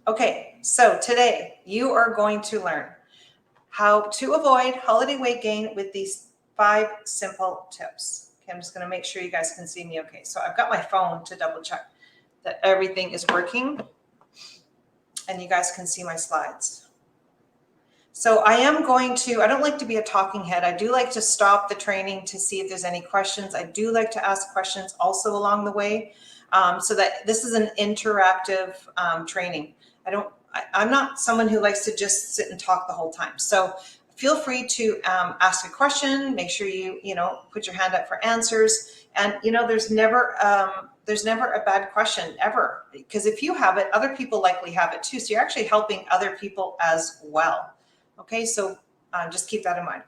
Okay, so today you are going to learn how to avoid holiday weight gain with these 5 simple tips. Okay, I'm just going to make sure you guys can see me okay. So I've got my phone to double check that everything is working and you guys can see my slides. So I don't like to be a talking head. I do like to stop the training to see if there's any questions. I do like to ask questions also along the way, so that this is an interactive training. I'm not someone who likes to just sit and talk the whole time. So feel free to ask a question. Make sure you put your hand up for answers. And there's never a bad question ever, because if you have it, other people likely have it too. So you're actually helping other people as well. Okay, so just keep that in mind.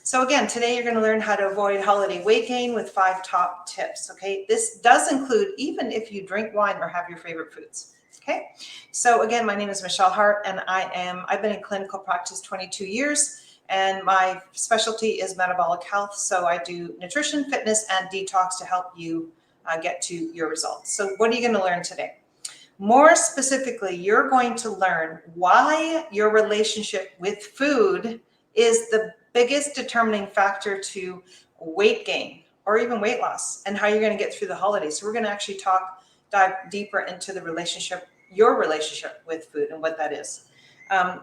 So again, today you're going to learn how to avoid holiday weight gain with 5 top tips. Okay, this does include even if you drink wine or have your favorite foods. Okay, so again, my name is Michelle Hart, and I've been in clinical practice 22 years, and my specialty is metabolic health. So I do nutrition, fitness, and detox to help you get to your results. So what are you going to learn today? More specifically, you're going to learn why your relationship with food is the biggest determining factor to weight gain or even weight loss, and how you're going to get through the holidays. So we're going to actually dive deeper into your relationship with food and what that is. I'm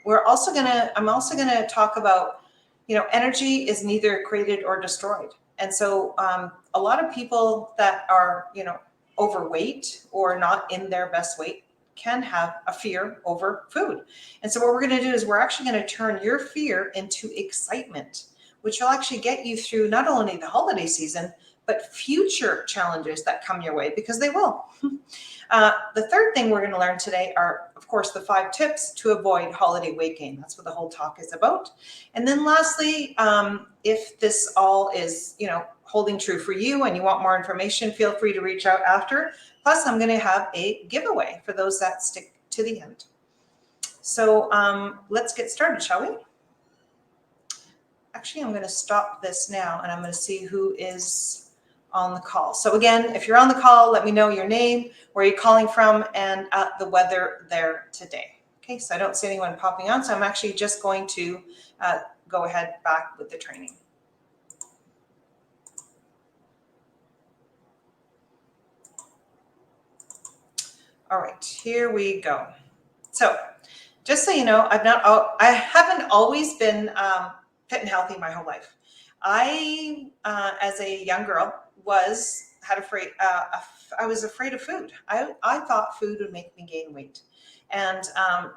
also going to talk about, energy is neither created or destroyed. And so a lot of people that are, overweight or not in their best weight can have a fear over food. And so what we're going to do is we're actually going to turn your fear into excitement, which will actually get you through not only the holiday season, but future challenges that come your way, because they will. The third thing we're going to learn today are, of course, the 5 tips to avoid holiday weight gain. That's what the whole talk is about. And then lastly, if this all is, holding true for you and you want more information, feel free to reach out after. Plus, I'm going to have a giveaway for those that stick to the end. So let's get started, shall we? Actually, I'm going to stop this now, and I'm going to see who is on the call. So again, if you're on the call, let me know your name, where you're calling from, and the weather there today. Okay, so I don't see anyone popping on, so I'm actually just going to go ahead back with the training. All right, here we go. So just so you know, I haven't always been fit and healthy my whole life. I, as a young girl, I was afraid of food. I thought food would make me gain weight. And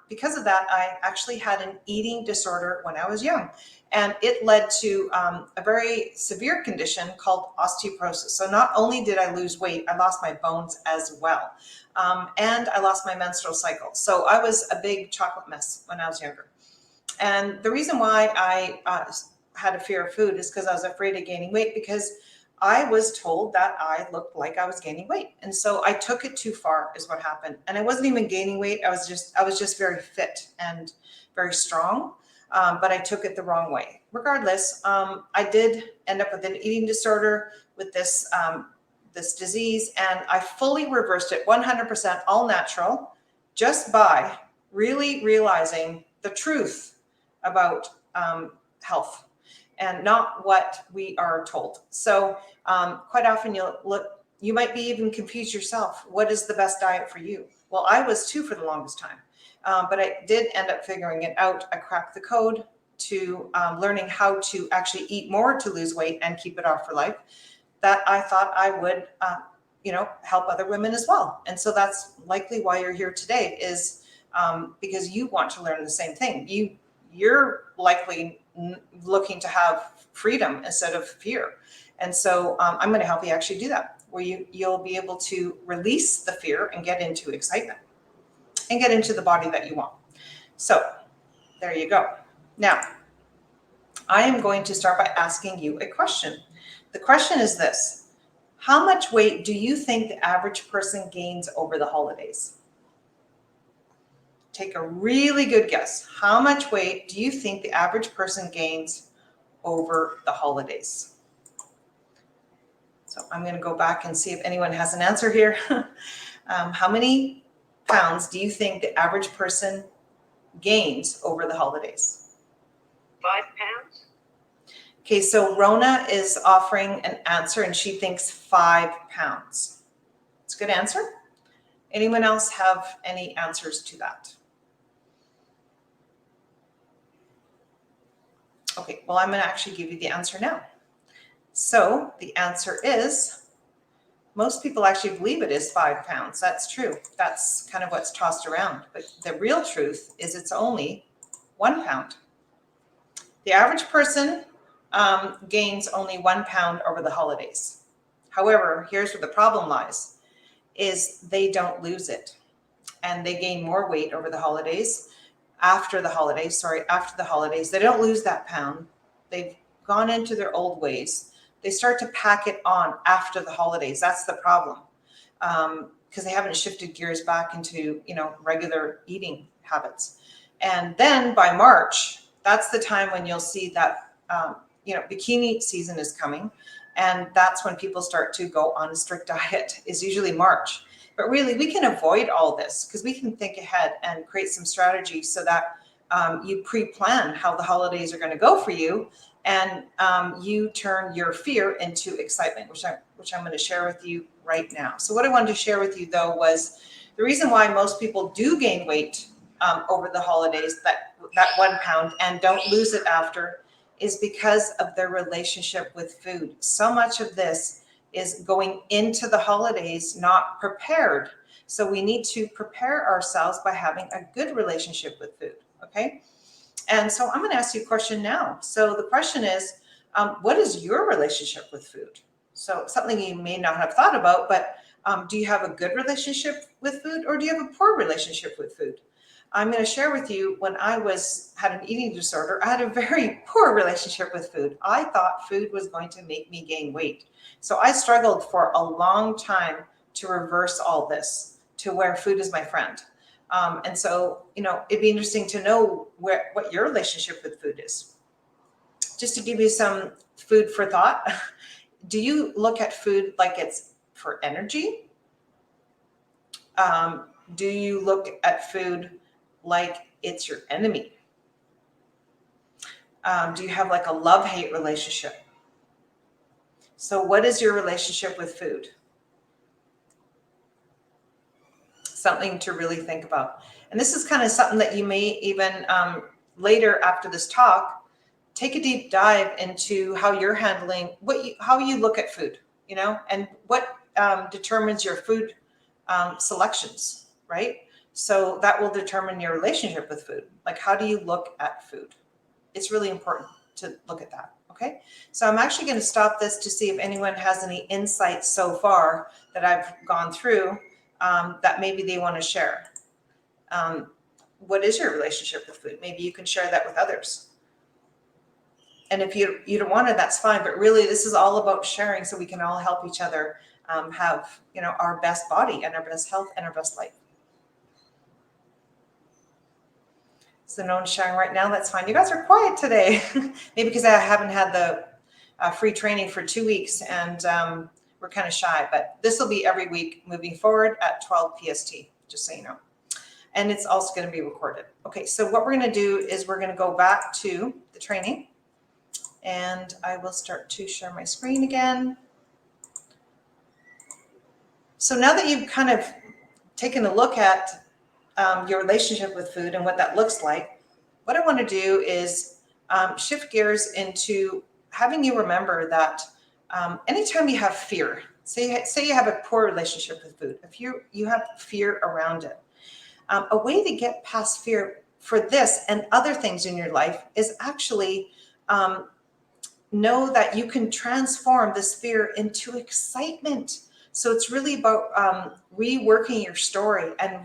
because of that, I actually had an eating disorder when I was young. And it led to a very severe condition called osteoporosis. So not only did I lose weight, I lost my bones as well. And I lost my menstrual cycle. So I was a big chocolate mess when I was younger. And the reason why I had a fear of food is because I was afraid of gaining weight, because I was told that I looked like I was gaining weight. And so I took it too far is what happened. And I wasn't even gaining weight. I was just very fit and very strong. But I took it the wrong way. Regardless, I did end up with an eating disorder with this disease, and I fully reversed it 100% all natural, just by really realizing the truth about health and not what we are told. So quite often you might be even confused yourself. What is the best diet for you? Well, I was too for the longest time, but I did end up figuring it out. I cracked the code to learning how to actually eat more to lose weight and keep it off for life. That I thought I would, help other women as well. And so that's likely why you're here today, is because you want to learn the same thing. You're likely looking to have freedom instead of fear. And so I'm going to help you actually do that, where you'll be able to release the fear and get into excitement and get into the body that you want. So there you go. Now, I am going to start by asking you a question. The question is this: how much weight do you think the average person gains over the holidays? Take a really good guess. How much weight do you think the average person gains over the holidays? So I'm going to go back and see if anyone has an answer here. How many pounds do you think the average person gains over the holidays? 5 pounds. Okay, so Rona is offering an answer and she thinks 5 pounds. It's a good answer. Anyone else have any answers to that? Okay, well, I'm going to actually give you the answer now. So the answer is, most people actually believe it is 5 pounds. That's true. That's kind of what's tossed around. But the real truth is it's only 1 pound. The average person gains only 1 pound over the holidays. However, here's where the problem lies, is they don't lose it. And they gain more weight over the holidays. After the holidays, they don't lose that pound. They've gone into their old ways. They start to pack it on after the holidays. That's the problem, because they haven't shifted gears back into, regular eating habits. And then by March, that's the time when you'll see that, bikini season is coming. And that's when people start to go on a strict diet, is usually March. But really, we can avoid all this because we can think ahead and create some strategies so that you pre-plan how the holidays are going to go for you, and you turn your fear into excitement, which I'm going to share with you right now. So what I wanted to share with you, though, was the reason why most people do gain weight over the holidays, that 1 pound, and don't lose it after, is because of their relationship with food. So much of this is going into the holidays not prepared. So we need to prepare ourselves by having a good relationship with food, okay? And so I'm going to ask you a question now. So the question is, what is your relationship with food? So something you may not have thought about, but do you have a good relationship with food, or do you have a poor relationship with food? I'm going to share with you, when I had an eating disorder, I had a very poor relationship with food. I thought food was going to make me gain weight. So I struggled for a long time to reverse all this to where food is my friend. And so, it'd be interesting to know what your relationship with food is. Just to give you some food for thought, do you look at food like it's for energy? Do you look at food like it's your enemy? Do you have like a love-hate relationship? So what is your relationship with food? Something to really think about. And this is kind of something that you may even later after this talk, take a deep dive into how you're handling, how you look at food, and what determines your food selections, right? So that will determine your relationship with food. Like, how do you look at food? It's really important to look at that. Okay. So I'm actually going to stop this to see if anyone has any insights so far that I've gone through that maybe they want to share. What is your relationship with food? Maybe you can share that with others. And if you don't want to, that's fine. But really, this is all about sharing so we can all help each other have, our best body and our best health and our best life. So no one's sharing right now. That's fine. You guys are quiet today. Maybe because I haven't had the free training for 2 weeks and we're kind of shy. But this will be every week moving forward at 12 PST, just so you know. And it's also going to be recorded. Okay, so what we're going to do is we're going to go back to the training. And I will start to share my screen again. So now that you've kind of taken a look at your relationship with food and what that looks like, what I want to do is shift gears into having you remember that anytime you have fear, say you have a poor relationship with food, if you have fear around it, a way to get past fear for this and other things in your life is actually know that you can transform this fear into excitement. So it's really about reworking your story and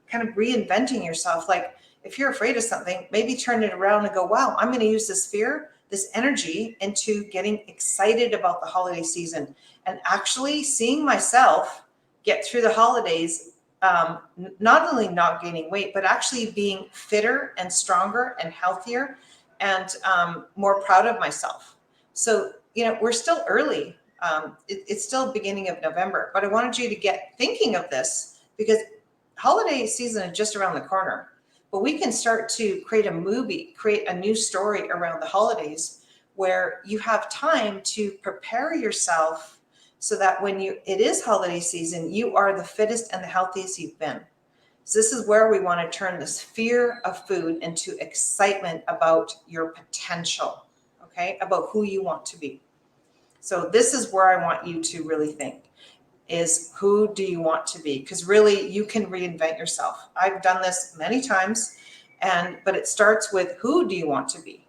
kind of reinventing yourself. Like, if you're afraid of something, maybe turn it around and go, wow, I'm going to use this fear, this energy into getting excited about the holiday season and actually seeing myself get through the holidays, not only not gaining weight, but actually being fitter and stronger and healthier and more proud of myself. So, we're still early. It's still beginning of November, but I wanted you to get thinking of this because holiday season is just around the corner, but we can start to create a movie, create a new story around the holidays where you have time to prepare yourself so that when it is holiday season, you are the fittest and the healthiest you've been. So this is where we want to turn this fear of food into excitement about your potential, okay, about who you want to be. So this is where I want you to really think is who do you want to be? Because really you can reinvent yourself. I've done this many times, but it starts with who do you want to be?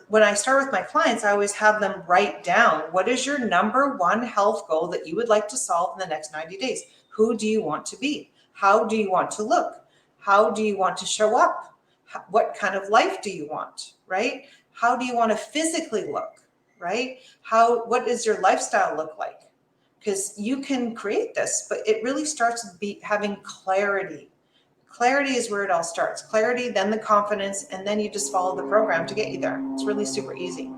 When I start with my clients, I always have them write down what is your number one health goal that you would like to solve in the next 90 days? Who do you want to be? How do you want to look? How do you want to show up? What kind of life do you want, right? How do you want to physically look, right? What does your lifestyle look like? Because you can create this, but it really starts with having clarity. Clarity is where it all starts. Clarity, then the confidence, and then you just follow the program to get you there. It's really super easy.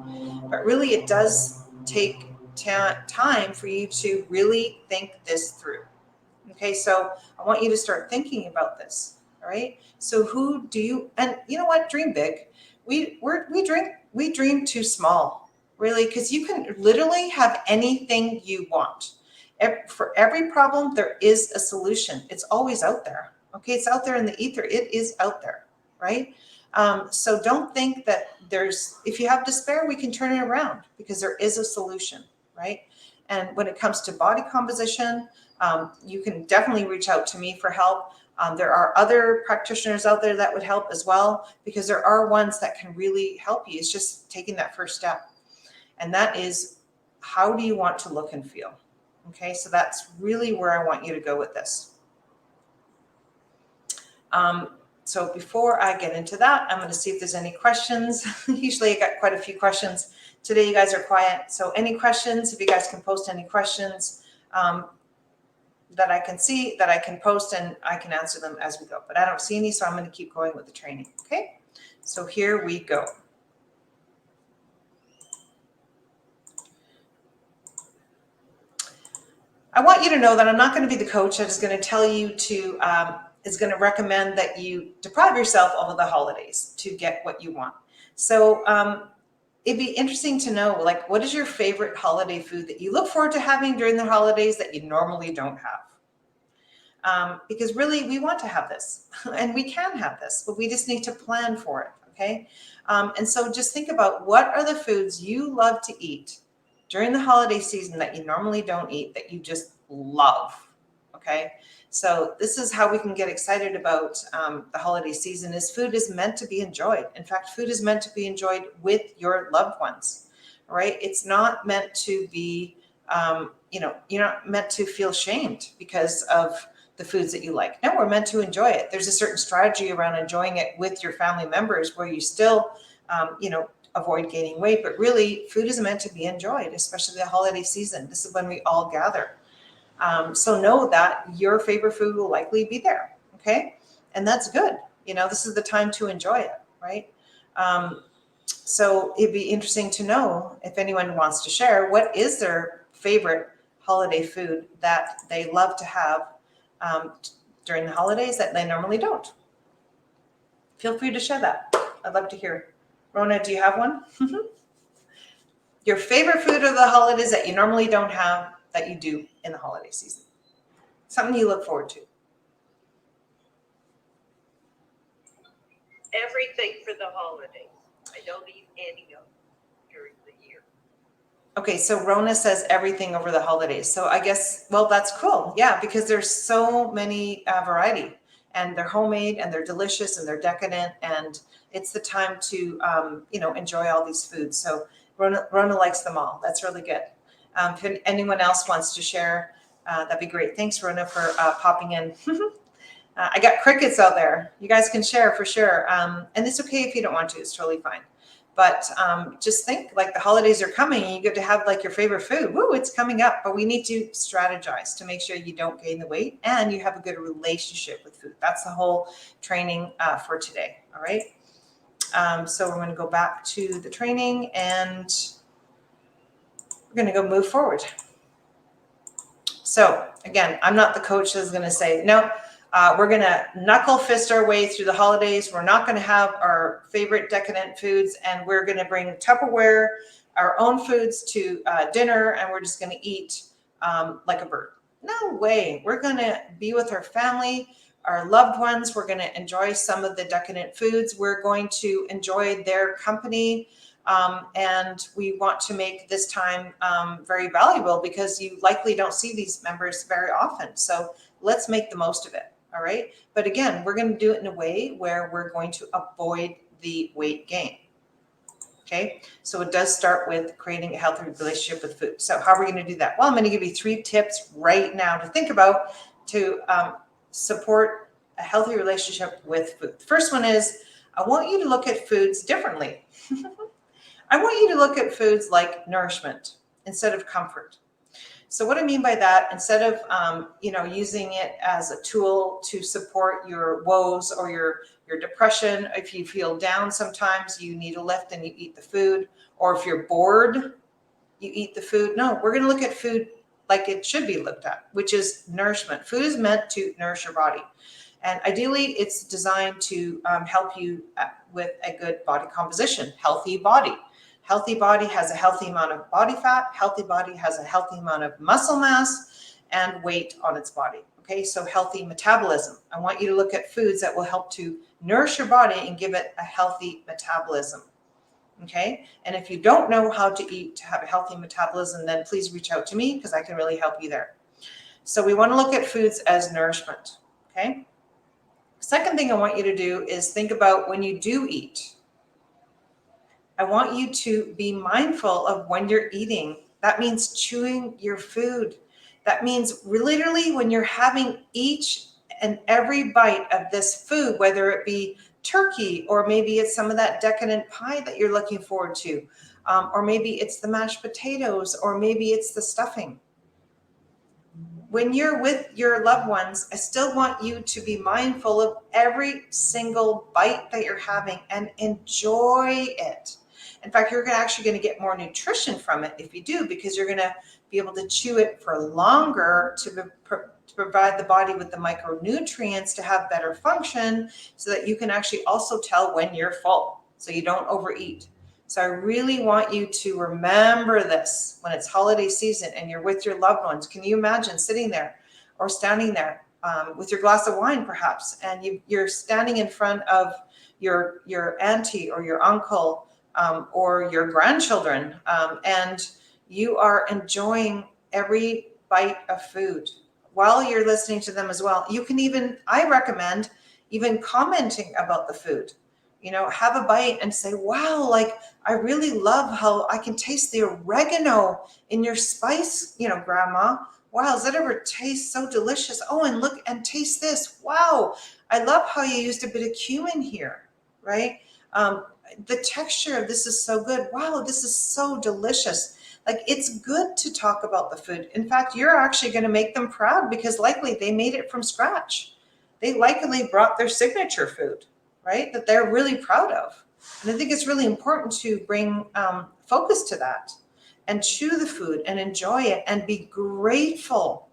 But really, it does take time for you to really think this through. Okay, so I want you to start thinking about this. All right. So who do you? And you know what? Dream big. We dream too small, really, because you can literally have anything you want. For every problem, there is a solution. It's always out there. Okay, it's out there in the ether. It is out there, right? So don't think that if you have despair, we can turn it around because there is a solution, right? And when it comes to body composition, you can definitely reach out to me for help. There are other practitioners out there that would help as well, because there are ones that can really help you. It's just taking that first step. And that is, how do you want to look and feel? Okay, so that's really where I want you to go with this. So before I get into that, I'm going to see if there's any questions. Usually I got quite a few questions. Today you guys are quiet. So any questions, if you guys can post any questions that I can see, that I can post, and I can answer them as we go. But I don't see any, so I'm going to keep going with the training. Okay, so here we go. I want you to know that I'm not going to be the coach that is going to tell you is going to recommend that you deprive yourself over the holidays to get what you want. So it'd be interesting to know, like, what is your favorite holiday food that you look forward to having during the holidays that you normally don't have? Because really, we want to have this, and we can have this, but we just need to plan for it, okay? And so just think about, what are the foods you love to eat during the holiday season that you normally don't eat, that you just love, okay? So this is how we can get excited about the holiday season. Is food is meant to be enjoyed. In fact, food is meant to be enjoyed with your loved ones, right? It's not meant to be, you're not meant to feel shamed because of the foods that you like. No, we're meant to enjoy it. There's a certain strategy around enjoying it with your family members where you still, avoid gaining weight, but really food is meant to be enjoyed, especially the holiday season. This is when we all gather. So know that your favorite food will likely be there, okay? And that's good. This is the time to enjoy it, right? So it'd be interesting to know if anyone wants to share what is their favorite holiday food that they love to have during the holidays that they normally don't. Feel free to share that. I'd love to hear it. Rona, do you have one? Your favorite food of the holidays that you normally don't have that you do in the holiday season. Something you look forward to. Everything for the holidays. I don't eat any of it during the year. Okay, so Rona says everything over the holidays. So I guess, well, that's cool. Yeah, because there's so many variety, and they're homemade, and they're delicious, and they're decadent, and it's the time to, enjoy all these foods. So Rona likes them all. That's really good. If anyone else wants to share, that'd be great. Thanks, Rona, for popping in. I got crickets out there. You guys can share for sure. And it's okay if you don't want to. It's totally fine. But just think, like, the holidays are coming and you get to have like your favorite food. Woo, it's coming up. But we need to strategize to make sure you don't gain the weight and you have a good relationship with food. That's the whole training for today. All right. So we're going to go back to the training and we're going to go move forward. So again, I'm not the coach that's going to say, no, We're going to knuckle fist our way through the holidays. We're not going to have our favorite decadent foods, and we're going to bring Tupperware, our own foods to dinner, and we're just going to eat like a bird. No way. We're going to be with our family, our loved ones. We're going to enjoy some of the decadent foods. We're going to enjoy their company. And we want to make this time very valuable because you likely don't see these members very often. So let's make the most of it. All right. But again, we're going to do it in a way where we're going to avoid the weight gain. Okay. So it does start with creating a healthy relationship with food. So how are we going to do that? Well, I'm going to give you 3 tips right now to think about to support a healthy relationship with food. The first one is I want you to look at foods differently. I want you to look at foods like nourishment instead of comfort. So what I mean by that, instead of using it as a tool to support your woes or your depression, if you feel down sometimes, you need a lift and you eat the food, or if you're bored, you eat the food. No, we're going to look at food like it should be looked at, which is nourishment. Food is meant to nourish your body. And ideally, it's designed to help you with a good body composition, healthy body. Healthy body has a healthy amount of body fat. Healthy body has a healthy amount of muscle mass and weight on its body. Okay, so healthy metabolism. I want you to look at foods that will help to nourish your body and give it a healthy metabolism. Okay, and if you don't know how to eat to have a healthy metabolism, then please reach out to me because I can really help you there. So we want to look at foods as nourishment. Okay. Second thing I want you to do is think about when you do eat. I want you to be mindful of when you're eating. That means chewing your food. That means literally when you're having each and every bite of this food, whether it be turkey, or maybe it's some of that decadent pie that you're looking forward to, or maybe it's the mashed potatoes, or maybe it's the stuffing. When you're with your loved ones, I still want you to be mindful of every single bite that you're having and enjoy it. In fact, you're actually going to get more nutrition from it if you do, because you're going to be able to chew it for longer to provide the body with the micronutrients to have better function, so that you can actually also tell when you're full, so you don't overeat. So I really want you to remember this when it's holiday season and you're with your loved ones. Can you imagine sitting there or standing there with your glass of wine, perhaps, and you're standing in front of your auntie or your uncle or your grandchildren, and you are enjoying every bite of food while you're listening to them as well. You can even, I recommend even commenting about the food. Have a bite and say, wow, like I really love how I can taste the oregano in your spice, grandma. Wow, does that ever taste so delicious? Oh, and look and taste this. Wow, I love how you used a bit of cumin here, right? The texture of this is so good. Wow, this is so delicious. Like, it's good to talk about the food. In fact, you're actually going to make them proud because likely they made it from scratch. They likely brought their signature food, right, that they're really proud of. And I think it's really important to bring focus to that and chew the food and enjoy it and be grateful.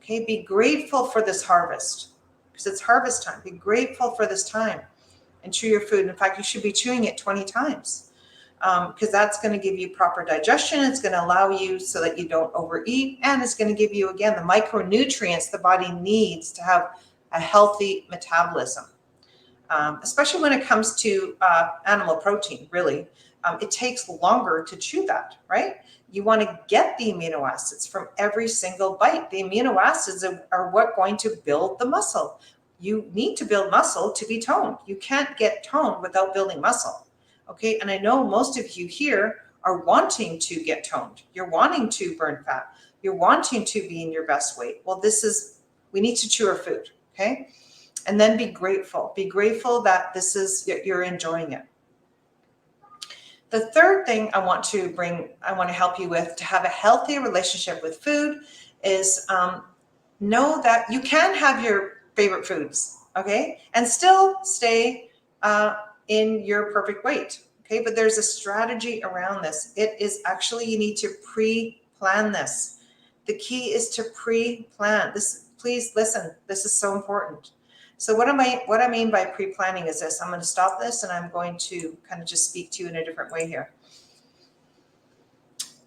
Okay, be grateful for this harvest because it's harvest time. Be grateful for this time and chew your food. In fact, you should be chewing it 20 times because that's going to give you proper digestion. It's going to allow you so that you don't overeat, and it's going to give you, again, the micronutrients the body needs to have a healthy metabolism. Especially when it comes to animal protein, really. It takes longer to chew that, right? You want to get the amino acids from every single bite. The amino acids are what going to build the muscle. You need to build muscle to be toned. You can't get toned without building muscle, okay? And I know most of you here are wanting to get toned. You're wanting to burn fat. You're wanting to be in your best weight. Well, we need to chew our food, okay? And then be grateful. Be grateful that you're enjoying it. The third thing I want to help you with to have a healthy relationship with food is know that you can have your favorite foods, okay? And still stay in your perfect weight, okay? But there's a strategy around this. It is actually, you need to pre-plan this. The key is to pre-plan. please listen. This is so important. So what I mean by pre-planning is this. I'm going to stop this and I'm going to kind of just speak to you in a different way here.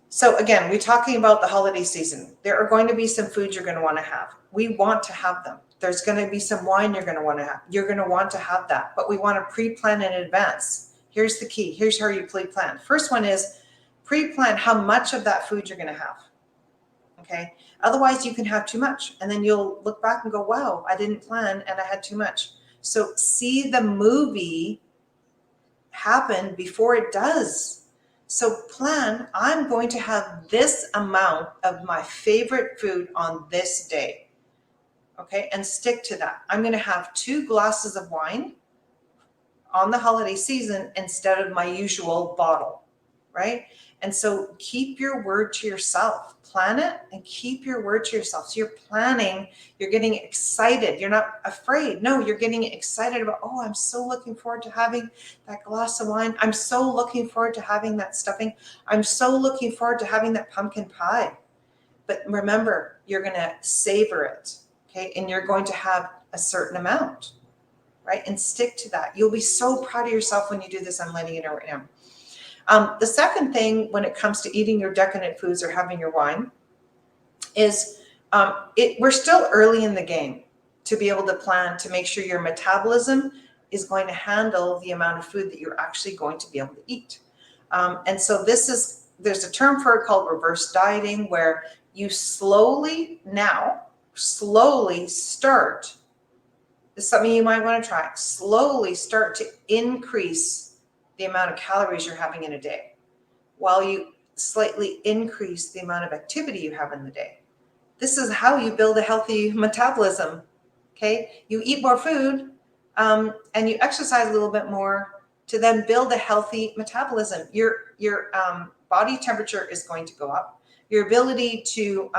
So again, we're talking about the holiday season. There are going to be some foods you're going to want to have. We want to have them. There's going to be some wine you're going to want to have. You're going to want to have that, but we want to pre-plan in advance. Here's the key. Here's how you pre-plan. First one is pre-plan how much of that food you're going to have. Okay. Otherwise you can have too much and then you'll look back and go, wow, I didn't plan and I had too much. So see the movie happen before it does. So plan, I'm going to have this amount of my favorite food on this day. Okay, and stick to that. I'm going to have 2 glasses of wine on the holiday season instead of my usual bottle, right? And so keep your word to yourself. Plan it and keep your word to yourself. So you're planning, you're getting excited. You're not afraid. No, you're getting excited about, oh, I'm so looking forward to having that glass of wine. I'm so looking forward to having that stuffing. I'm so looking forward to having that pumpkin pie. But remember, you're going to savor it, okay? And you're going to have a certain amount, right? And stick to that. You'll be so proud of yourself when you do this. I'm letting you know right now. The second thing when it comes to eating your decadent foods or having your wine is we're still early in the game to be able to plan to make sure your metabolism is going to handle the amount of food that you're actually going to be able to eat. And so there's a term for it called reverse dieting, where you slowly start, this is something you might want to try, slowly start to increase the amount of calories you're having in a day, while you slightly increase the amount of activity you have in the day. This is how you build a healthy metabolism. Okay, you eat more food and you exercise a little bit more to then build a healthy metabolism. Your body temperature is going to go up. Your ability to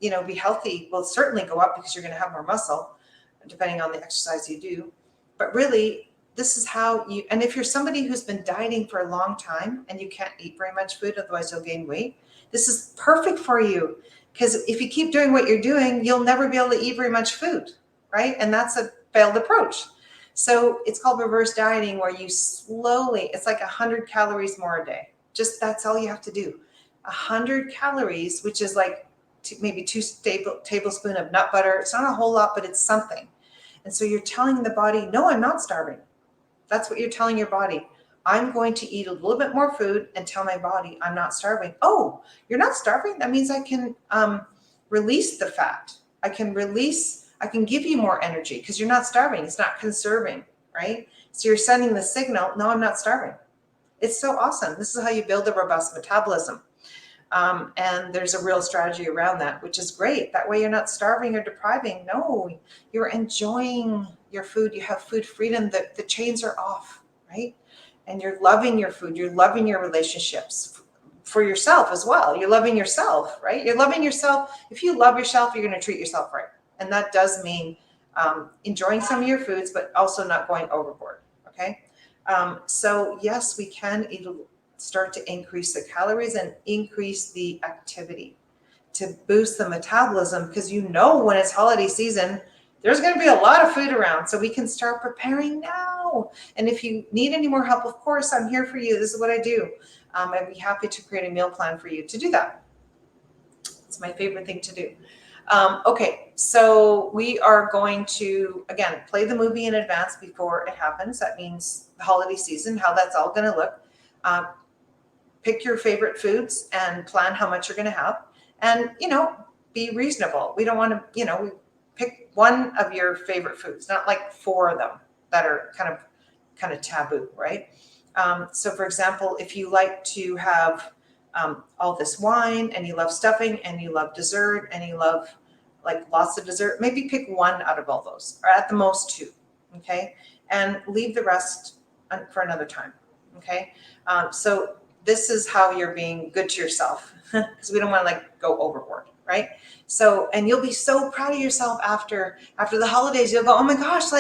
be healthy will certainly go up because you're going to have more muscle, depending on the exercise you do. But really, this is how you, and if you're somebody who's been dieting for a long time and you can't eat very much food, otherwise you'll gain weight, this is perfect for you. Because if you keep doing what you're doing, you'll never be able to eat very much food, right? And that's a failed approach. So it's called reverse dieting, where you slowly, it's like 100 calories more a day. Just that's all you have to do. 100 calories, which is like maybe 2 tablespoons of nut butter. It's not a whole lot, but it's something. And so you're telling the body, no, I'm not starving. That's what you're telling your body. I'm going to eat a little bit more food and tell my body I'm not starving. Oh, you're not starving? That means I can release the fat. I can give you more energy because you're not starving. It's not conserving, right? So you're sending the signal, no, I'm not starving. It's so awesome. This is how you build a robust metabolism. And there's a real strategy around that, which is great. That way you're not starving or depriving. No, you're enjoying your food. You have food freedom. The chains are off, right? And you're loving your food. You're loving your relationships for yourself as well. You're loving yourself, right? You're loving yourself. If you love yourself, you're going to treat yourself right. And that does mean enjoying some of your foods, but also not going overboard, okay? So yes, we can start to increase the calories and increase the activity to boost the metabolism, because when it's holiday season, there's going to be a lot of food around. So we can start preparing now. And if you need any more help, of course, I'm here for you. This is what I do. I'd be happy to create a meal plan for you to do that. It's my favorite thing to do. Okay, so we are going to, again, play the movie in advance before it happens. That means the holiday season, how that's all going to look. Pick your favorite foods and plan how much you're going to have. And, be reasonable. We don't want to, pick one of your favorite foods, not like 4 of them that are kind of taboo, right? So for example, if you like to have all this wine and you love stuffing and you love dessert and you love like lots of dessert, maybe pick 1 out of all those, or at the most 2, okay? And leave the rest for another time, okay? So this is how you're being good to yourself, because we don't want to go overboard, right? So, and you'll be so proud of yourself after the holidays. You'll go, oh my gosh,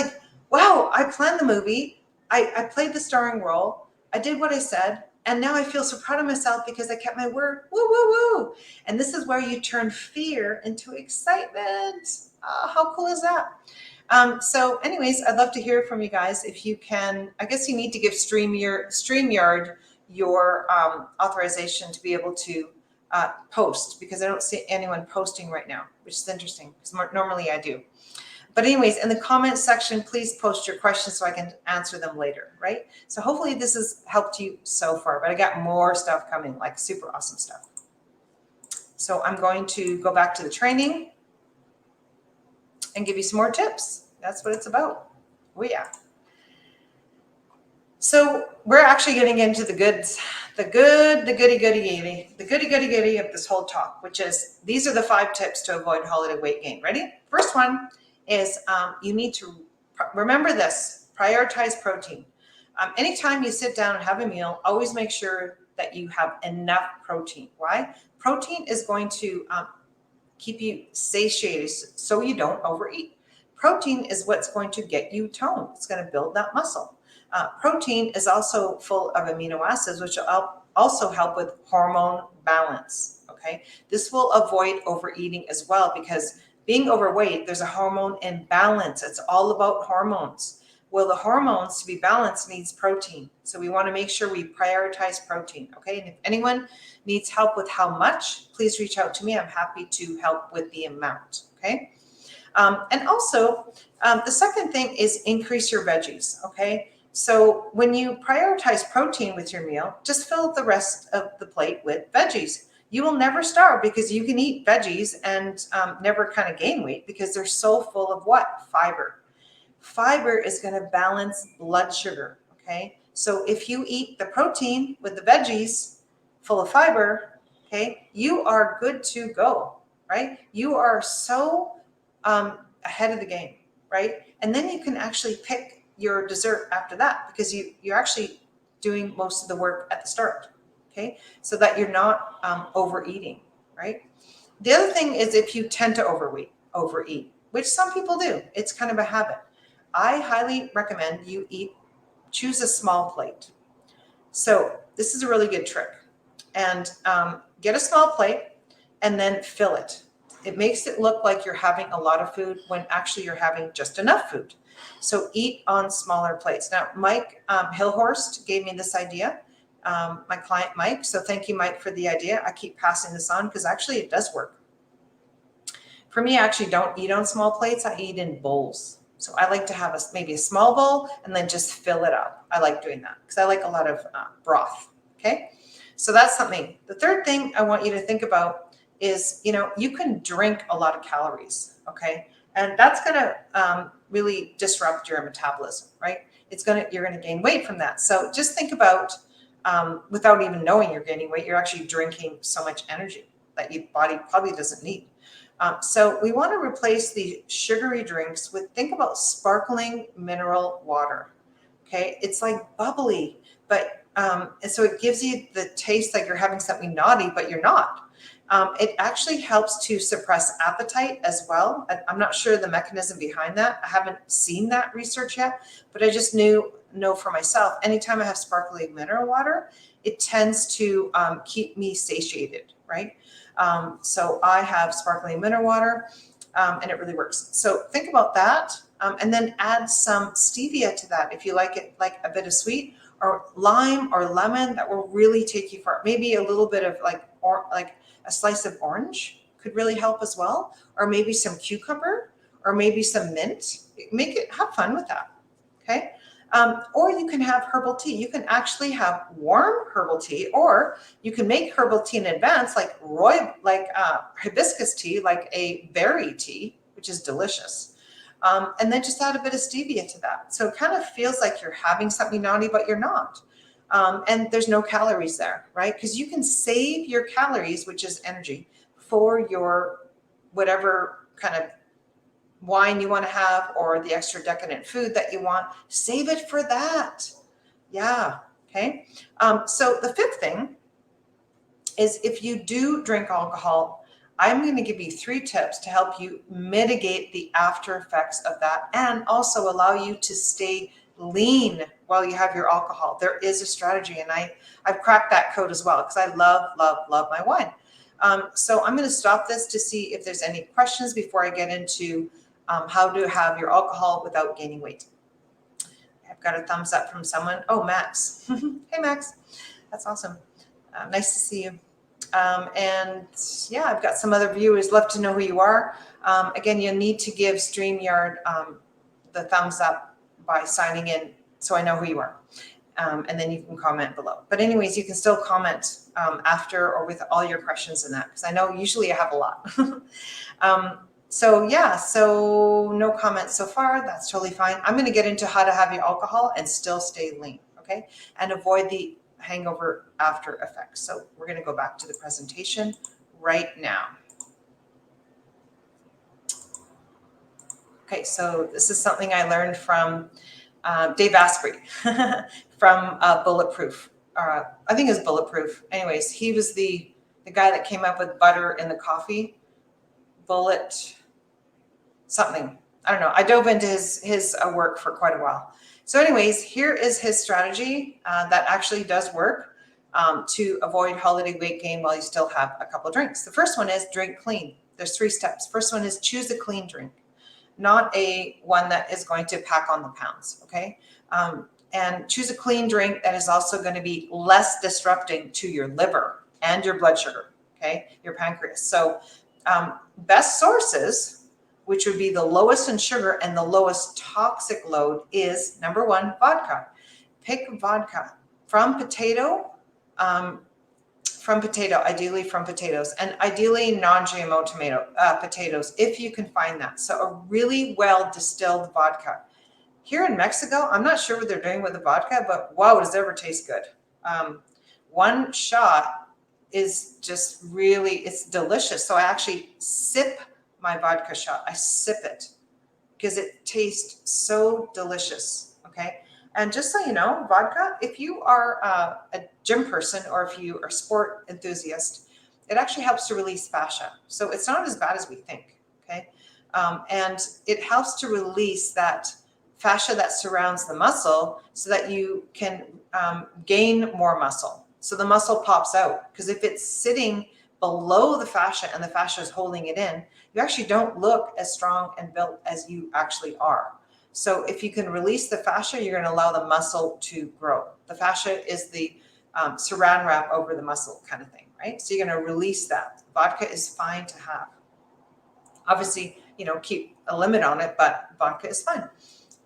wow, I planned the movie. I played the starring role. I did what I said. And now I feel so proud of myself because I kept my word. Woo, woo, woo. And this is where you turn fear into excitement. How cool is that? So anyways, I'd love to hear from you guys. If you can, I guess you need to give StreamYard your authorization to be able to post, because I don't see anyone posting right now, which is interesting because normally I do. But anyways, in the comment section, please post your questions so I can answer them later, right? So hopefully this has helped you so far, but I got more stuff coming, like super awesome stuff. So I'm going to go back to the training and give you some more tips. That's what it's about. Oh yeah. So we're actually getting into the goods, the goody goody of this whole talk, which is, these are the 5 tips to avoid holiday weight gain. Ready? First one is you need to remember this, prioritize protein. Anytime you sit down and have a meal, always make sure that you have enough protein. Why? Protein is going to keep you satiated so you don't overeat. Protein is what's going to get you toned. It's going to build that muscle. Protein is also full of amino acids, which will also help with hormone balance. Okay, this will avoid overeating as well, because being overweight, there's a hormone imbalance. It's all about hormones. Well, the hormones to be balanced needs protein. So we want to make sure we prioritize protein. Okay, and if anyone needs help with how much, please reach out to me. I'm happy to help with the amount. Okay, and also the second thing is increase your veggies. Okay. So when you prioritize protein with your meal, just fill the rest of the plate with veggies. You will never starve, because you can eat veggies and never kind of gain weight, because they're so full of what? Fiber. Fiber is going to balance blood sugar. Okay. So if you eat the protein with the veggies full of fiber, okay, you are good to go, right? You are so ahead of the game, right? And then you can actually pick your dessert after that, because you're actually doing most of the work at the start, okay? So that you're not overeating, right? The other thing is, if you tend to overeat, which some people do, it's kind of a habit. I highly recommend you choose a small plate. So this is a really good trick. And get a small plate and then fill it. It makes it look like you're having a lot of food when actually you're having just enough food. So eat on smaller plates. Now, Mike Hillhorst gave me this idea, my client Mike. So thank you, Mike, for the idea. I keep passing this on because actually it does work. For me, I actually don't eat on small plates. I eat in bowls. So I like to have maybe a small bowl and then just fill it up. I like doing that because I like a lot of broth. Okay. So that's something. The third thing I want you to think about is, you can drink a lot of calories. Okay. And that's going to really disrupt your metabolism, right? You're going to gain weight from that. So just think about, without even knowing you're gaining weight, you're actually drinking so much energy that your body probably doesn't need. So we want to replace the sugary drinks with, think about sparkling mineral water. Okay. It's like bubbly, but, and so it gives you the taste like you're having something naughty, but you're not. It actually helps to suppress appetite as well. I'm not sure the mechanism behind that. I haven't seen that research yet, but I just know for myself, anytime I have sparkling mineral water, it tends to keep me satiated, right? So I have sparkling mineral water and it really works. So think about that, and then add some stevia to that if you like it, like a bit of sweet, or lime or lemon. That will really take you far. Maybe a little bit of like a slice of orange could really help as well, or maybe some cucumber, or maybe some mint. Have fun with that. Okay. Or you can have herbal tea. You can actually have warm herbal tea, or you can make herbal tea in advance, like hibiscus tea, like a berry tea, which is delicious. And then just add a bit of stevia to that. So it kind of feels like you're having something naughty, but you're not. And there's no calories there, right? Because you can save your calories, which is energy, for your whatever kind of wine you want to have, or the extra decadent food that you want. Save it for that. Yeah. Okay. So the fifth thing is, if you do drink alcohol, I'm going to give you 3 tips to help you mitigate the after effects of that, and also allow you to stay lean while you have your alcohol. There is a strategy, and I've cracked that code as well, because I love my wine. So I'm going to stop this to see if there's any questions before I get into how to have your alcohol without gaining weight. I've got a thumbs up from someone. Oh, Max. Hey, Max. That's awesome. Nice to see you. And yeah, I've got some other viewers. Love to know who you are. Again, you'll need to give StreamYard the thumbs up by signing in so I know who you are. And then you can comment below. But anyways, you can still comment after or with all your questions in that, because I know usually I have a lot. So yeah, so no comments so far. That's totally fine. I'm going to get into how to have your alcohol and still stay lean, okay? And avoid the hangover after effects. So we're going to go back to the presentation right now. Okay, so this is something I learned from Dave Asprey from Bulletproof. I think it's Bulletproof. Anyways, he was the guy that came up with butter in the coffee. Bullet something. I don't know. I dove into his work for quite a while. So anyways, here is his strategy that actually does work to avoid holiday weight gain while you still have a couple of drinks. The first one is drink clean. There's 3 steps. First one is choose a clean drink, not a one that is going to pack on the pounds, okay? And choose a clean drink that is also going to be less disrupting to your liver and your blood sugar, okay? Your pancreas. So best sources, which would be the lowest in sugar and the lowest toxic load, is number 1, vodka. Pick vodka from potato, ideally from potatoes, and ideally non-GMO potatoes, if you can find that. So a really well distilled vodka. Here in Mexico, I'm not sure what they're doing with the vodka, but wow, does it ever taste good. 1 shot is just really, it's delicious. So I actually sip my vodka shot. I sip it because it tastes so delicious, okay? And just so you know, vodka, if you are a gym person or if you are a sport enthusiast, it actually helps to release fascia. So it's not as bad as we think, okay? And it helps to release that fascia that surrounds the muscle so that you can gain more muscle. So the muscle pops out, because if it's sitting below the fascia and the fascia is holding it in, you actually don't look as strong and built as you actually are. So if you can release the fascia, you're going to allow the muscle to grow. The fascia is the saran wrap over the muscle kind of thing, right? So you're going to release that. Vodka is fine to have. Obviously, keep a limit on it, but vodka is fine.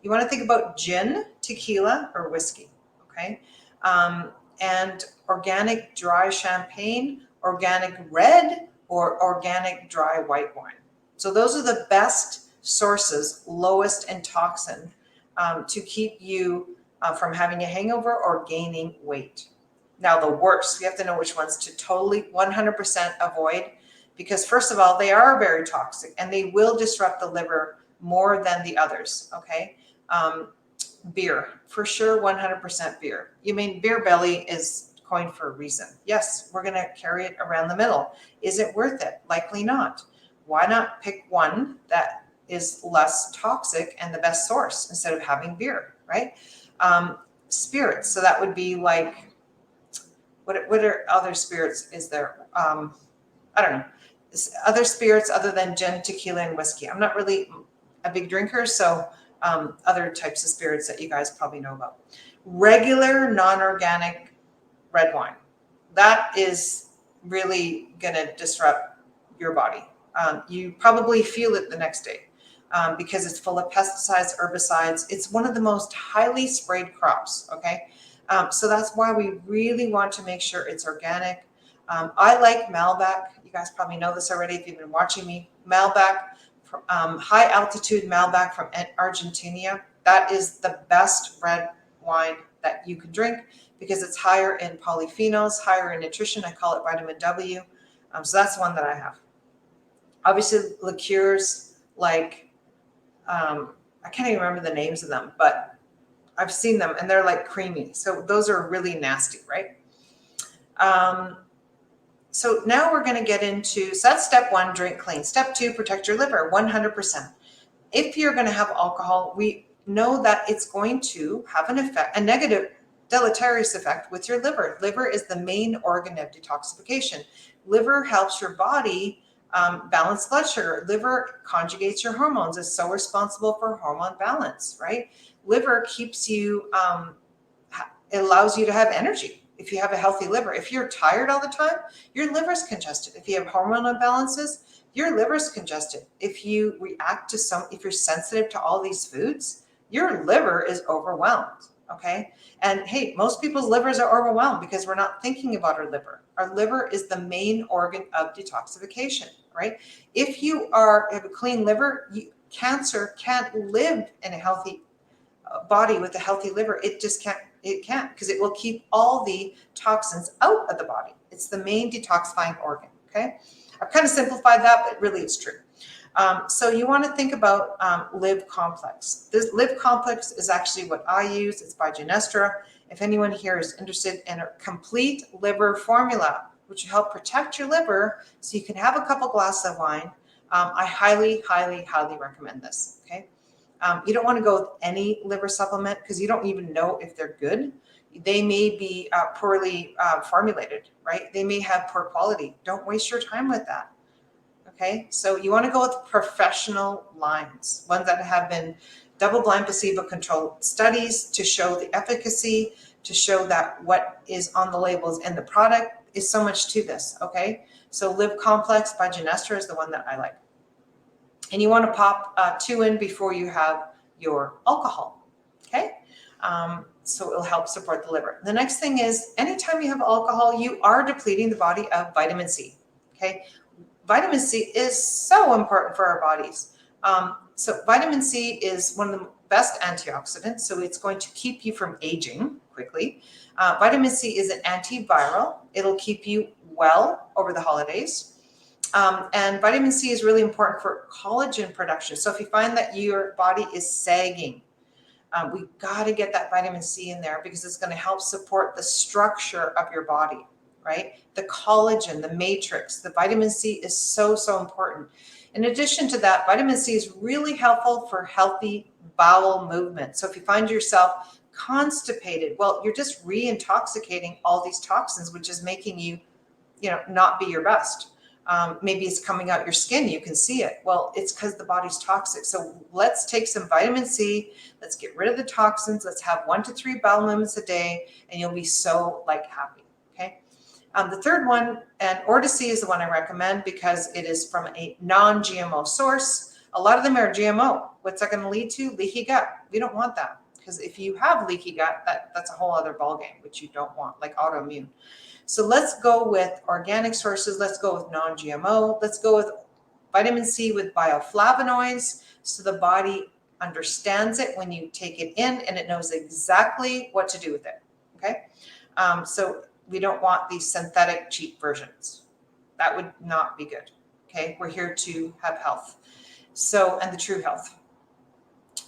You want to think about gin, tequila, or whiskey, okay? And organic dry champagne, organic red, or organic dry white wine. So those are the best sources, lowest in toxin, to keep you from having a hangover or gaining weight. Now the worst, you have to know which ones to totally 100% avoid, because first of all, they are very toxic and they will disrupt the liver more than the others, okay? Beer, for sure, 100% beer. You mean beer belly is coined for a reason. Yes, we're going to carry it around the middle. Is it worth it? Likely not. Why not pick one that is less toxic and the best source instead of having beer, right? Spirits, so that would be like, what are other spirits is there? I don't know. Other spirits other than gin, tequila, and whiskey. I'm not really a big drinker, so other types of spirits that you guys probably know about. Regular non-organic red wine. That is really going to disrupt your body. You probably feel it the next day because it's full of pesticides, herbicides. It's one of the most highly sprayed crops, okay? So that's why we really want to make sure it's organic. I like Malbec. You guys probably know this already if you've been watching me. Malbec, high altitude Malbec from Argentina. That is the best red wine that you can drink because it's higher in polyphenols, higher in nutrition. I call it vitamin W. So that's one that I have. Obviously, liqueurs like, I can't even remember the names of them, but I've seen them and they're like creamy. So those are really nasty, right? So now we're going to get into, so that's step 1, drink clean. Step 2, protect your liver, 100%. If you're going to have alcohol, we know that it's going to have an effect, a negative deleterious effect with your liver. Liver is the main organ of detoxification. Liver helps your body balance blood sugar. Liver conjugates your hormones. It's so responsible for hormone balance, right? Liver keeps you, it allows you to have energy. If you have a healthy liver, if you're tired all the time, your liver's congested. If you have hormone imbalances, your liver's congested. If you react to if you're sensitive to all these foods, your liver is overwhelmed, okay? And hey, most people's livers are overwhelmed because we're not thinking about our liver. Our liver is the main organ of detoxification, right? If you have a clean liver, cancer can't live in a healthy body with a healthy liver. It just can't, because it will keep all the toxins out of the body. It's the main detoxifying organ, okay? I've kind of simplified that, but really it's true. So you want to think about Live Complex. This Live Complex is actually what I use. It's by Genestra. If anyone here is interested in a complete liver formula, which will help protect your liver so you can have a couple glasses of wine, I highly, highly, highly recommend this, okay? You don't want to go with any liver supplement because you don't even know if they're good. They may be poorly formulated, right? They may have poor quality. Don't waste your time with that. Okay, so you want to go with professional lines, ones that have been double-blind placebo-controlled studies to show the efficacy, to show that what is on the labels and the product is so much to this, okay? So Live Complex by Genestra is the one that I like. And you want to pop 2 in before you have your alcohol, okay? So it'll help support the liver. The next thing is, anytime you have alcohol, you are depleting the body of vitamin C, okay? Vitamin C is so important for our bodies. So vitamin C is one of the best antioxidants, so it's going to keep you from aging quickly. Vitamin C is an antiviral. It'll keep you well over the holidays. And vitamin C is really important for collagen production. So if you find that your body is sagging, we got to get that vitamin C in there because it's going to help support the structure of your body, right? The collagen, the matrix, the vitamin C is so, so important. In addition to that, vitamin C is really helpful for healthy bowel movement. So if you find yourself constipated, well, you're just re-intoxicating all these toxins, which is making you, not be your best. Maybe it's coming out your skin, you can see it. Well, it's because the body's toxic. So let's take some vitamin C, let's get rid of the toxins, let's have 1 to 3 bowel movements a day, and you'll be so happy, okay? The third one, and Ortice is the one I recommend because it is from a non-GMO source. A lot of them are GMO. What's that going to lead to? Leaky gut. We don't want that because if you have leaky gut, that's a whole other ballgame, which you don't want, like autoimmune. So let's go with organic sources. Let's go with non-GMO. Let's go with vitamin C with bioflavonoids so the body understands it when you take it in and it knows exactly what to do with it, okay? So we don't want these synthetic cheap versions. That would not be good, okay? We're here to have health. So, and the true health.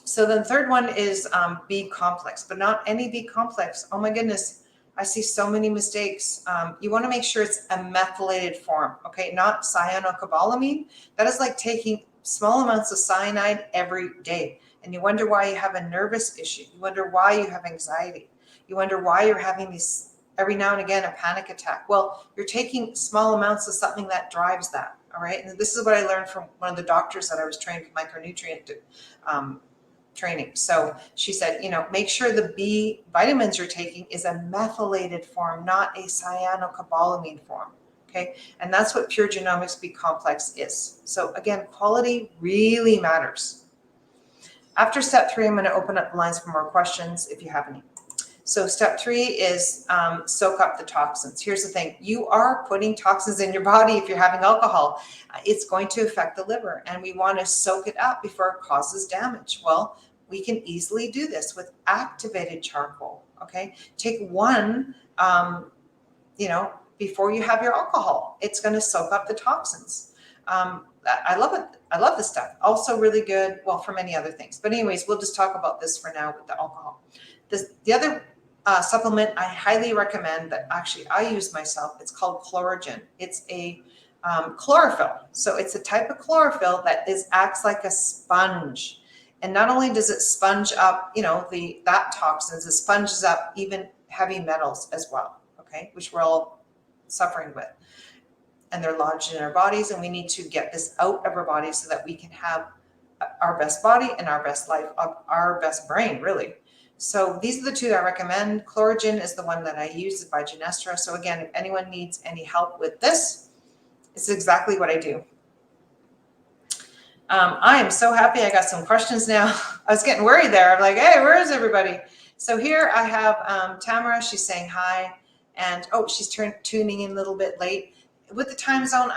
So the third one is B complex, but not any B complex. Oh my goodness. I see so many mistakes. You want to make sure it's a methylated form, okay? Not cyanocobalamin. That is like taking small amounts of cyanide every day. And you wonder why you have a nervous issue. You wonder why you have anxiety. You wonder why you're having these, every now and again, a panic attack. Well, you're taking small amounts of something that drives that, all right? And this is what I learned from one of the doctors that I was trained with micronutrient training. So she said, make sure the B vitamins you're taking is a methylated form, not a cyanocobalamin form. Okay. And that's what Pure Genomics B complex is. So again, quality really matters. After step 3, I'm going to open up the lines for more questions if you have any. So step 3 is soak up the toxins. Here's the thing. You are putting toxins in your body if you're having alcohol. It's going to affect the liver, and we want to soak it up before it causes damage. Well, we can easily do this with activated charcoal, okay? Take 1, before you have your alcohol. It's going to soak up the toxins. I love it. I love this stuff. Also really good, well, for many other things. But anyways, we'll just talk about this for now with the alcohol. The other supplement I highly recommend that actually I use myself, it's called Chlorogen. It's a chlorophyll. So it's a type of chlorophyll that acts like a sponge. And not only does it sponge up, that toxins, it sponges up even heavy metals as well, okay, which we're all suffering with. And they're lodged in our bodies, and we need to get this out of our bodies so that we can have our best body and our best life, our best brain, really. So these are the two I recommend. Chlorogen is the one that I use by Genestra. So again, if anyone needs any help with this, it's exactly what I do. I am so happy I got some questions now. I was getting worried there. I'm like, hey, where is everybody? So here I have Tamara. She's saying hi. And oh, she's tuning in a little bit late. With the time zone,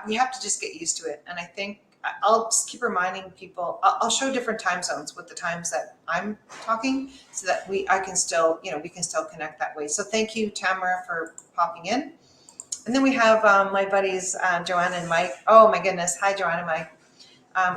we have to just get used to it. And I think I'll just keep reminding people. I'll show different time zones with the times that I'm talking, so that we can still connect that way. So thank you, Tamara, for popping in. And then we have my buddies Joanne and Mike. Oh my goodness, hi Joanne and Mike.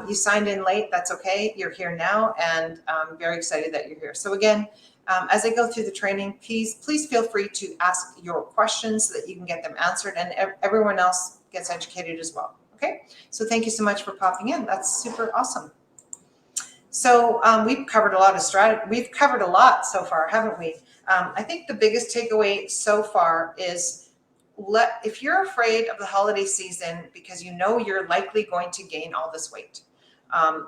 You signed in late. That's okay. You're here now, and I'm very excited that you're here. So again, as I go through the training, please feel free to ask your questions so that you can get them answered, and everyone else gets educated as well. Okay, so thank you so much for popping in. That's super awesome. So we've covered a lot of strategy. We've covered a lot so far, haven't we? I think the biggest takeaway so far is if you're afraid of the holiday season because you know you're likely going to gain all this weight,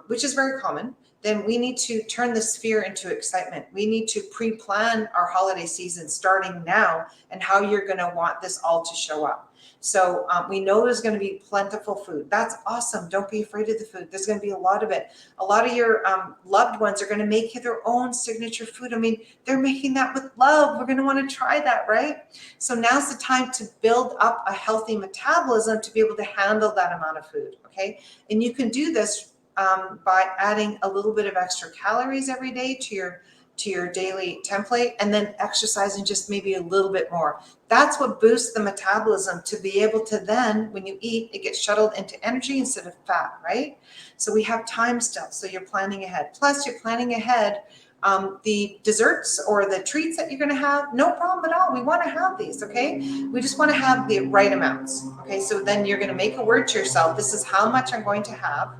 which is very common, then we need to turn this fear into excitement. We need to pre-plan our holiday season starting now and how you're going to want this all to show up. So we know there's going to be plentiful food. That's awesome. Don't be afraid of the food. There's going to be a lot of it. A lot of your loved ones are going to make their own signature food. I mean, they're making that with love. We're going to want to try that, right? So now's the time to build up a healthy metabolism to be able to handle that amount of food, okay? And you can do this by adding a little bit of extra calories every day to your daily template, and then exercising just maybe a little bit more. That's what boosts the metabolism to be able to then, when you eat, it gets shuttled into energy instead of fat, right? So we have time still, so you're planning ahead. Plus you're planning ahead the desserts or the treats that you're gonna have, no problem at all. We wanna have these, okay? We just wanna have the right amounts, okay? So then you're gonna make a word to yourself, this is how much I'm going to have,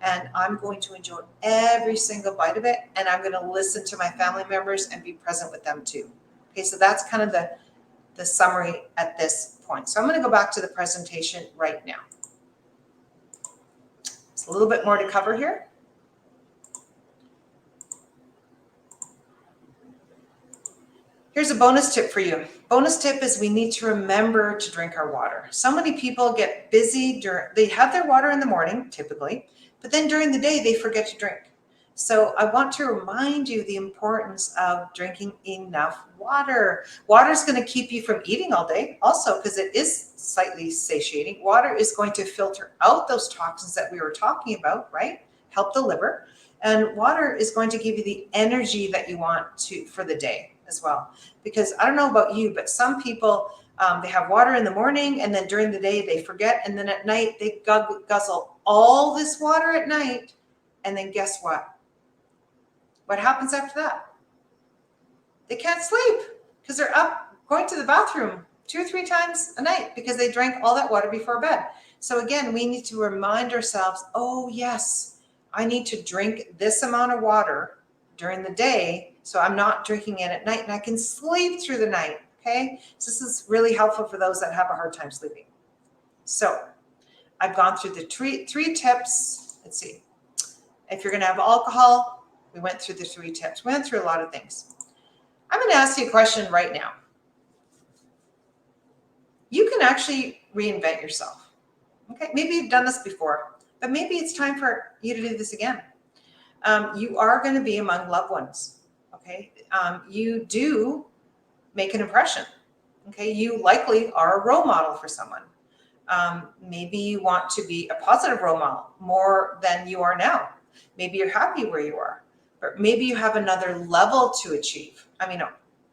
and I'm going to enjoy every single bite of it, and I'm going to listen to my family members and be present with them too. Okay, so that's kind of the summary at this point. So I'm going to go back to the presentation right now. It's a little bit more to cover here. Here's a bonus tip for you. Bonus tip is we need to remember to drink our water. So many people get busy they have their water in the morning, typically, but then during the day, they forget to drink. So I want to remind you the importance of drinking enough water. Water is going to keep you from eating all day also, because it is slightly satiating. Water is going to filter out those toxins that we were talking about, right? Help the liver. And water is going to give you the energy that you want for the day as well. Because I don't know about you, but some people, they have water in the morning, and then during the day they forget, and then at night they guzzle all this water at night, and then guess what? What happens after that? They can't sleep because they're up going to the bathroom 2 or 3 times a night because they drank all that water before bed. So again, we need to remind ourselves, oh yes, I need to drink this amount of water during the day, so I'm not drinking it at night, and I can sleep through the night, okay? So this is really helpful for those that have a hard time sleeping. So I've gone through the three tips. Let's see. If you're going to have alcohol, we went through the 3 tips. We went through a lot of things. I'm going to ask you a question right now. You can actually reinvent yourself. Okay, maybe you've done this before, but maybe it's time for you to do this again. You are going to be among loved ones. Okay, you do make an impression. Okay, you likely are a role model for someone. Maybe you want to be a positive role model more than you are now. Maybe you're happy where you are, but maybe you have another level to achieve. I mean,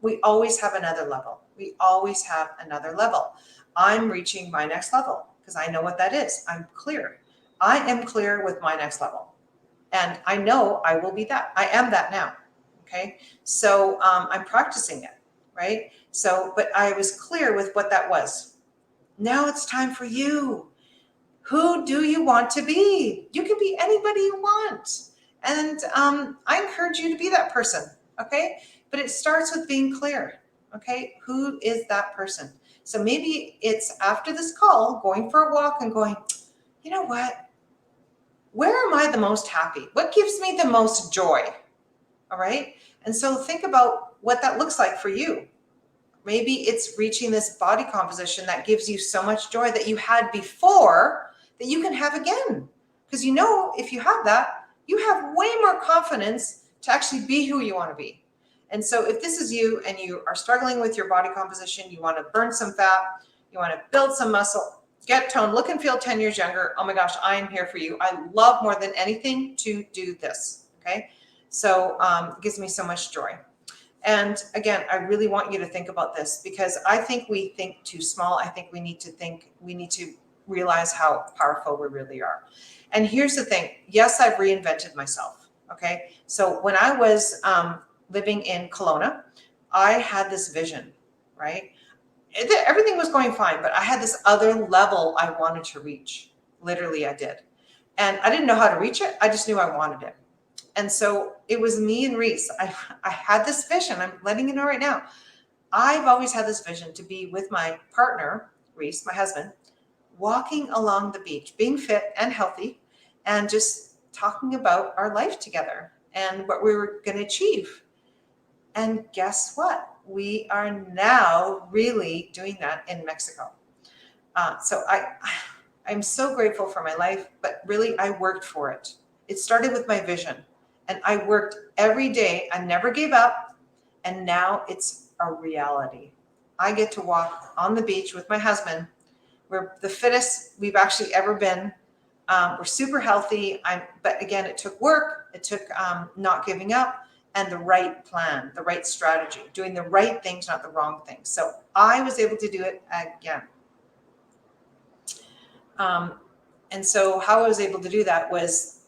we always have another level. We always have another level. I'm reaching my next level because I know what that is. I'm clear. I am clear with my next level. And I know I will be that. I am that now. Okay. So I'm practicing it. Right. So, but I was clear with what that was. Now it's time for you. Who do you want to be? You can be anybody you want. And I encourage you to be that person. Okay. But it starts with being clear. Okay, who is that person? So maybe it's after this call, going for a walk and going, you know what? Where am I the most happy? What gives me the most joy? All right. And so think about what that looks like for you. Maybe it's reaching this body composition that gives you so much joy that you had before that you can have again. Because you know, if you have that, you have way more confidence to actually be who you want to be. And so if this is you and you are struggling with your body composition, you want to burn some fat, you want to build some muscle, get toned, look and feel 10 years younger. Oh my gosh, I am here for you. I love more than anything to do this. Okay. So it gives me so much joy. And again, I really want you to think about this because I think we think too small. I think we need to realize how powerful we really are. And here's the thing. Yes, I've reinvented myself. Okay. So when I was living in Kelowna, I had this vision, right? Everything was going fine, but I had this other level I wanted to reach. Literally, I did. And I didn't know how to reach it. I just knew I wanted it. And so it was me and Reese. I had this vision. I'm letting you know right now. I've always had this vision to be with my partner, Reese, my husband, walking along the beach, being fit and healthy, and just talking about our life together and what we were going to achieve. And guess what? We are now really doing that in Mexico. So I'm so grateful for my life, but really I worked for it. It started with my vision and I worked every day. I never gave up. And now it's a reality. I get to walk on the beach with my husband. We're the fittest we've actually ever been. We're super healthy. But again, it took work. It took not giving up and the right plan, the right strategy, doing the right things, not the wrong things. So I was able to do it again. And so how I was able to do that was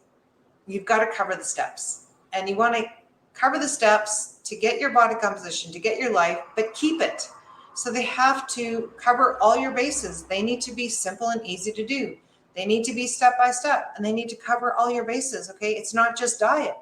you've got to cover the steps and you want to cover the steps to get your body composition, to get your life, but keep it. So they have to cover all your bases. They need to be simple and easy to do. They need to be step by step and they need to cover all your bases. Okay. It's not just diet.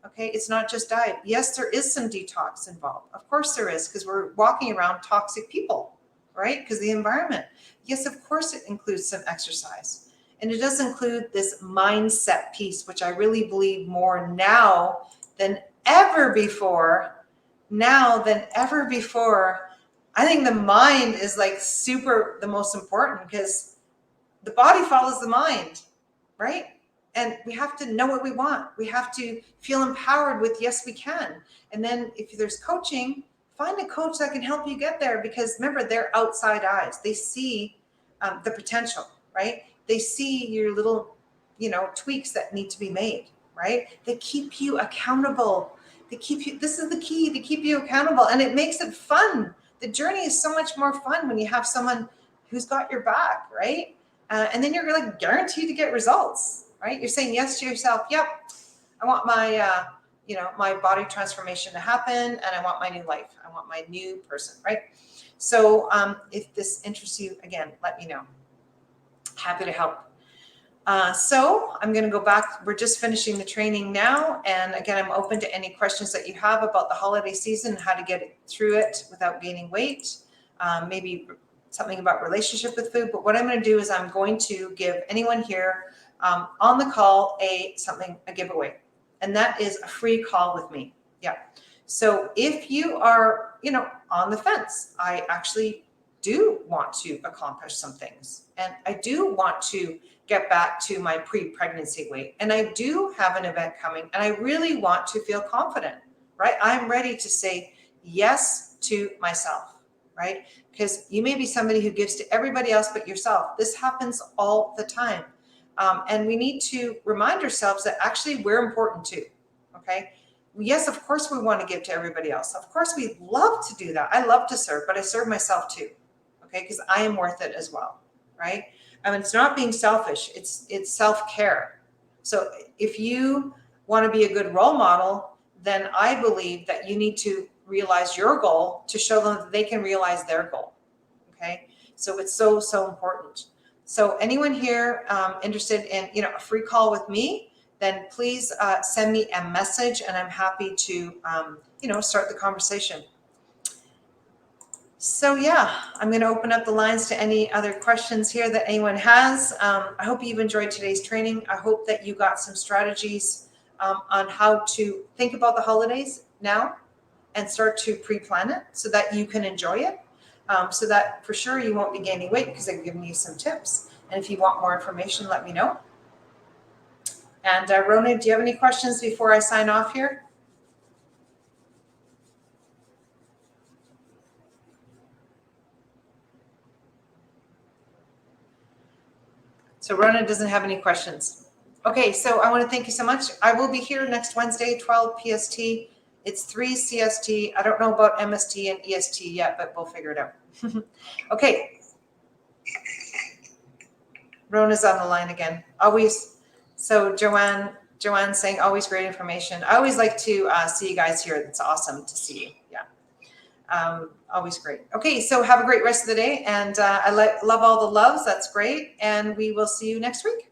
Okay. It's not just diet. Yes, there is some detox involved. Of course there is, because we're walking around toxic people, right? Because the environment. Yes, of course it includes some exercise. And it does include this mindset piece, which I really believe more now than ever before. Now than ever before. I think the mind is like super the most important because the body follows the mind, right? And we have to know what we want. We have to feel empowered with, yes, we can. And then if there's coaching, find a coach that can help you get there because remember, they're outside eyes. They see the potential, right? They see your little, tweaks that need to be made, right? They keep you accountable. This is the key, to keep you accountable. And it makes it fun. The journey is so much more fun when you have someone who's got your back, right? And then you're like guaranteed to get results, right? You're saying yes to yourself. Yep, I want my, my body transformation to happen, and I want my new life. I want my new person, right? So if this interests you, again, let me know. Happy to help. So I'm going to go back. We're just finishing the training now. And again, I'm open to any questions that you have about the holiday season and how to get through it without gaining weight. Maybe something about relationship with food. But what I'm going to do is I'm going to give anyone here on the call a giveaway. And that is a free call with me. Yeah. So if you are, on the fence, I actually do want to accomplish some things. And I do want to get back to my pre-pregnancy weight. And I do have an event coming and I really want to feel confident, right? I'm ready to say yes to myself, right? Because you may be somebody who gives to everybody else but yourself. This happens all the time. And we need to remind ourselves that actually we're important too, okay? Yes, of course we want to give to everybody else. Of course we love to do that. I love to serve, but I serve myself too, okay? Because I am worth it as well, right? I mean, it's not being selfish, it's self-care. So if you want to be a good role model, then I believe that you need to realize your goal to show them that they can realize their goal, okay? So it's so, so important. So anyone here interested in, a free call with me, then please send me a message and I'm happy to, start the conversation. So yeah, I'm going to open up the lines to any other questions here that anyone has. I hope you've enjoyed today's training. I hope that you got some strategies on how to think about the holidays now and start to pre-plan it so that you can enjoy it. So that for sure you won't be gaining weight because I've given you some tips. And if you want more information, let me know. And Rona, do you have any questions before I sign off here? So Rona doesn't have any questions. Okay, so I want to thank you so much. I will be here next Wednesday, 12 PST. It's 3 CST. I don't know about MST and EST yet, but we'll figure it out. Okay. Rona's on the line again. Always. So Joanne's saying always great information. I always like to see you guys here. It's awesome to see you. Yeah. Always great. Okay, so have a great rest of the day. And I love all the loves. That's great. And we will see you next week.